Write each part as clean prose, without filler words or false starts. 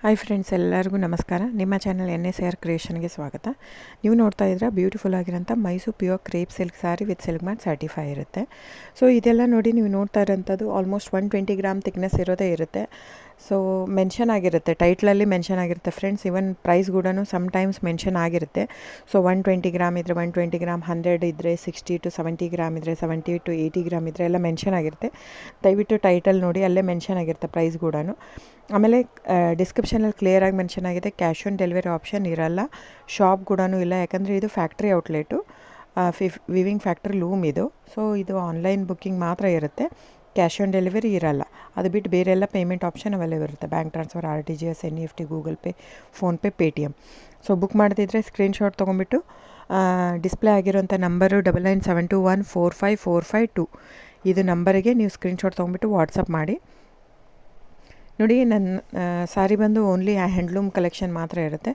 Hi friends, ಎಲ್ಲರಿಗೂ ನಮಸ್ಕಾರ. ನಿಮ್ಮ ಚಾನಲ್ NSAR ಕ್ರಿಯೇಷನ್ಗೆ ಸ್ವಾಗತ. ನೀವು ನೋಡ್ತಾ ಇದ್ರೆ ಬ್ಯೂಟಿಫುಲ್ ಆಗಿರೋಂಥ Mysore pure crepe silk sari with silk ಮ್ಯಾಟ್ ಸರ್ಟಿಫೈ ಇರುತ್ತೆ. ಸೊ ಇದೆಲ್ಲ ನೋಡಿ ನೀವು ನೋಡ್ತಾ ಇರೋಂಥದ್ದು ಆಲ್ಮೋಸ್ಟ್ 120 ಗ್ರಾಮ್ ಥಿಕ್ನೆಸ್ ಇರೋದೇ ಇರುತ್ತೆ. ಸೊ ಮೆನ್ಷನ್ ಆಗಿರುತ್ತೆ, ಟೈಟ್ಲಲ್ಲಿ ಮೆನ್ಷನ್ ಆಗಿರುತ್ತೆ ಫ್ರೆಂಡ್ಸ್. ಇವನ್ ಪ್ರೈಸ್ ಕೂಡ ಸಮ್ಟೈಮ್ಸ್ ಮೆನ್ಷನ್ ಆಗಿರುತ್ತೆ. ಸೊ 120 ಗ್ರಾಮ್ ಇದ್ದರೆ 120 ಗ್ರಾಮ್, 100 ಇದ್ದರೆ 60 to 70 ಗ್ರಾಮ್ ಇದ್ದರೆ 70 to 80 ಗ್ರಾಮ್ ಇದ್ದರೆ ಎಲ್ಲ ಮೆನ್ಷನ್ ಆಗಿರುತ್ತೆ. ದಯವಿಟ್ಟು ಟೈಟಲ್ ನೋಡಿ, ಅಲ್ಲೇ ಮೆನ್ಷನ್ ಆಗಿರುತ್ತೆ ಪ್ರೈಸ್ ಕೂಡ. ಆಮೇಲೆ ಡಿಸ್ಕ್ರಿಪ್ಷನಲ್ಲಿ ಕ್ಲಿಯರಾಗಿ ಮೆನ್ಷನ್ ಆಗಿದೆ, ಕ್ಯಾಶ್ ಆನ್ ಡೆಲಿವರಿ ಆಪ್ಷನ್ ಇರಲ್ಲ, ಶಾಪ್ ಕೂಡ ಇಲ್ಲ. ಯಾಕಂದರೆ ಇದು factory outlet, viewing factory loom ಇದು. ಸೊ ಇದು ಆನ್ಲೈನ್ ಬುಕ್ಕಿಂಗ್ ಮಾತ್ರ ಇರುತ್ತೆ, ಕ್ಯಾಶ್ ಆನ್ ಡೆಲಿವರಿ ಇರಲ್ಲ. ಅದು ಬಿಟ್ಟು ಬೇರೆ ಎಲ್ಲ ಪೇಮೆಂಟ್ ಆಪ್ಷನ್ ಅವೈಲೇಬಲ್ ಇರುತ್ತೆ. Bank transfer, RTGS, NEFT, Google pay, PhonePe, Paytm. So book ಮಾಡ್ತಿದ್ರೆ ಸ್ಕ್ರೀನ್ಶಾಟ್ ತೊಗೊಂಬಿಟ್ಟು ಡಿಸ್ಪ್ಲೇ ಆಗಿರೋಂಥ ನಂಬರು 9972145452 ಇದು ನಂಬರಿಗೆ ನೀವು ಸ್ಕ್ರೀನ್ಶಾಟ್ ತೊಗೊಂಬಿಟ್ಟು ವಾಟ್ಸಪ್ ಮಾಡಿ. ನೋಡಿ, ನನ್ನ ಸ್ಯಾರಿ ಬಂದು ಓನ್ಲಿ ಹ್ಯಾಂಡ್ಲೂಮ್ ಕಲೆಕ್ಷನ್ ಮಾತ್ರ ಇರುತ್ತೆ.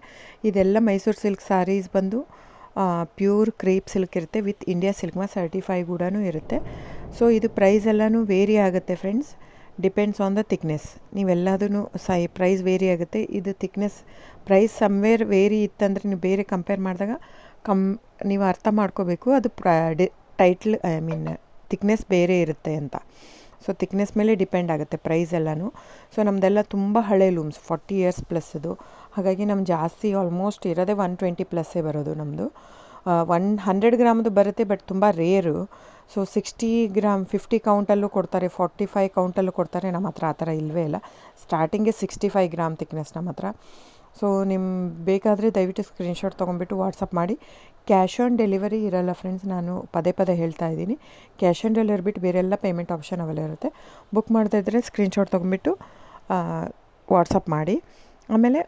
ಇದೆಲ್ಲ ಮೈಸೂರು ಸಿಲ್ಕ್ ಸ್ಯಾರೀಸ್ ಬಂದು ಪ್ಯೂರ್ ಕ್ರೇಪ್ ಸಿಲ್ಕ್ ಇರುತ್ತೆ, ವಿತ್ ಇಂಡಿಯಾ ಸಿಲ್ಕ್ ಮ್ಯಾಟ್ ಸರ್ಟಿಫೈ ಕೂಡ ಇರುತ್ತೆ. ಸೊ ಇದು ಪ್ರೈಸ್ ಎಲ್ಲನೂ ವೇರಿ ಆಗುತ್ತೆ friends, depends on the thickness. ನೀವೆಲ್ಲದೂ ಪ್ರೈಸ್ ವೇರಿ ಆಗುತ್ತೆ. ಇದು ಥಿಕ್ನೆಸ್ ಪ್ರೈಸ್ ಸಮ್ವೇರ್ ವೇರಿ ಇತ್ತಂದರೆ ನೀವು ಬೇರೆ ಕಂಪೇರ್ ಮಾಡಿದಾಗ ನೀವು ಅರ್ಥ ಮಾಡ್ಕೋಬೇಕು, ಅದು ಟೈಟ್ಲ್ ಥಿಕ್ನೆಸ್ ಬೇರೆ ಇರುತ್ತೆ ಅಂತ. ಸೊ ಥಿಕ್ನೆಸ್ ಮೇಲೆ ಡಿಪೆಂಡ್ ಆಗುತ್ತೆ ಪ್ರೈಸ್ ಎಲ್ಲನೂ. ಸೊ ನಮ್ಮದೆಲ್ಲ ತುಂಬ ಹಳೆ ಲೂಮ್ಸ್, 40 years ಪ್ಲಸ್ ಅದು. ಹಾಗಾಗಿ ನಮ್ಮ ಜಾಸ್ತಿ ಆಲ್ಮೋಸ್ಟ್ ಇರೋದೇ 120 ಪ್ಲಸ್ಸೇ ಬರೋದು ನಮ್ಮದು. 100 ಗ್ರಾಮ್ದು ಬರುತ್ತೆ, ಬಟ್ ತುಂಬ ರೇರು. ಸೊ 60 ಗ್ರಾಮ್ 50 ಕೌಂಟಲ್ಲೂ ಕೊಡ್ತಾರೆ, 45 ಕೌಂಟಲ್ಲೂ ಕೊಡ್ತಾರೆ. ನಮ್ಮ ಹತ್ರ ಆ ಥರ ಇಲ್ಲವೇ ಇಲ್ಲ. ಸ್ಟಾರ್ಟಿಂಗೇ 65 ಗ್ರಾಮ್ ಥಿಕ್ನೆಸ್ ನಮ್ಮ ಹತ್ರ. ಸೊ ಬೇಕಾದರೆ ದಯವಿಟ್ಟು ಸ್ಕ್ರೀನ್ಶಾಟ್ ತೊಗೊಂಬಿಟ್ಟು ವಾಟ್ಸಪ್ ಮಾಡಿ. ಕ್ಯಾಶ್ ಆನ್ ಡೆಲಿವರಿ ಇರಲ್ಲ ಫ್ರೆಂಡ್ಸ್, ನಾನು ಪದೇ ಪದೇ ಹೇಳ್ತಾ ಇದ್ದೀನಿ. ಕ್ಯಾಶ್ ಆನ್ ಡೆಲಿವರಿ ಬಿಟ್ಟು ಬೇರೆಲ್ಲ ಪೇಮೆಂಟ್ ಆಪ್ಷನ್ ಅವೈಲೇಬಲ್ ಇರುತ್ತೆ. ಬುಕ್ ಮಾಡ್ತಾ ಇದ್ದರೆ ಸ್ಕ್ರೀನ್ಶಾಟ್ ತೊಗೊಂಬಿಟ್ಟು ವಾಟ್ಸಪ್ ಮಾಡಿ. ಆಮೇಲೆ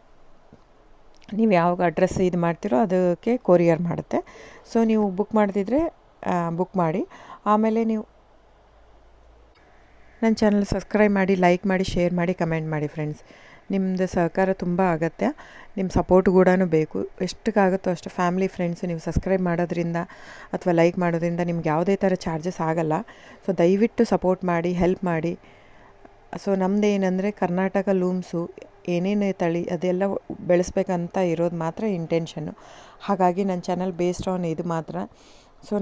ನೀವು ಯಾವ ಅಡ್ರೆಸ್ ಇದು ಮಾಡ್ತೀರೋ ಅದಕ್ಕೆ ಕೊರಿಯರ್ ಮಾಡುತ್ತೆ. ಸೊ ನೀವು ಬುಕ್ ಮಾಡ್ತಿದ್ರೆ ಬುಕ್ ಮಾಡಿ. ಆಮೇಲೆ ನೀವು ನನ್ನ ಚಾನಲ್ ಸಬ್ಸ್ಕ್ರೈಬ್ ಮಾಡಿ, ಲೈಕ್ ಮಾಡಿ, ಶೇರ್ ಮಾಡಿ, ಕಮೆಂಟ್ ಮಾಡಿ ಫ್ರೆಂಡ್ಸ್. ನಿಮ್ಮದು ಸಹಕಾರ ತುಂಬ ಅಗತ್ಯ, ನಿಮ್ಮ ಸಪೋರ್ಟ್ ಕೂಡ ಬೇಕು. ಎಷ್ಟಕ್ಕಾಗುತ್ತೋ ಅಷ್ಟು ಫ್ಯಾಮಿಲಿ, ಫ್ರೆಂಡ್ಸು ನೀವು ಸಬ್ಸ್ಕ್ರೈಬ್ ಮಾಡೋದ್ರಿಂದ ಅಥವಾ ಲೈಕ್ ಮಾಡೋದ್ರಿಂದ ನಿಮ್ಗೆ ಯಾವುದೇ ಥರ ಚಾರ್ಜಸ್ ಆಗಲ್ಲ. ಸೊ ದಯವಿಟ್ಟು ಸಪೋರ್ಟ್ ಮಾಡಿ, ಹೆಲ್ಪ್ ಮಾಡಿ. ಸೊ ನಮ್ಮದು ಏನಂದರೆ ಕರ್ನಾಟಕ ಲೂಮ್ಸು ಏನೇನು ತಳಿ ಅದೆಲ್ಲ ಬೆಳೆಸ್ಬೇಕಂತ ಇರೋದು ಮಾತ್ರ ಇಂಟೆನ್ಷನ್ನು. ಹಾಗಾಗಿ ನನ್ನ ಚಾನಲ್ ಬೇಸ್ಡ್ ಆನ್ ಇದು ಮಾತ್ರ. ಸೊ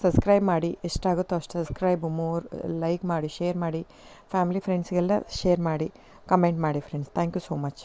ಸಬ್ಸ್ಕ್ರೈಬ್ ಮಾಡಿ, ಎಷ್ಟಾಗುತ್ತೋ ಅಷ್ಟು ಸಬ್ಸ್ಕ್ರೈಬ್, ಲೈಕ್ ಮಾಡಿ, ಶೇರ್ ಮಾಡಿ, ಫ್ಯಾಮಿಲಿ ಫ್ರೆಂಡ್ಸ್ಗೆಲ್ಲ ಶೇರ್ ಮಾಡಿ, ಕಮೆಂಟ್ ಮಾಡಿ friends. Thank you so much.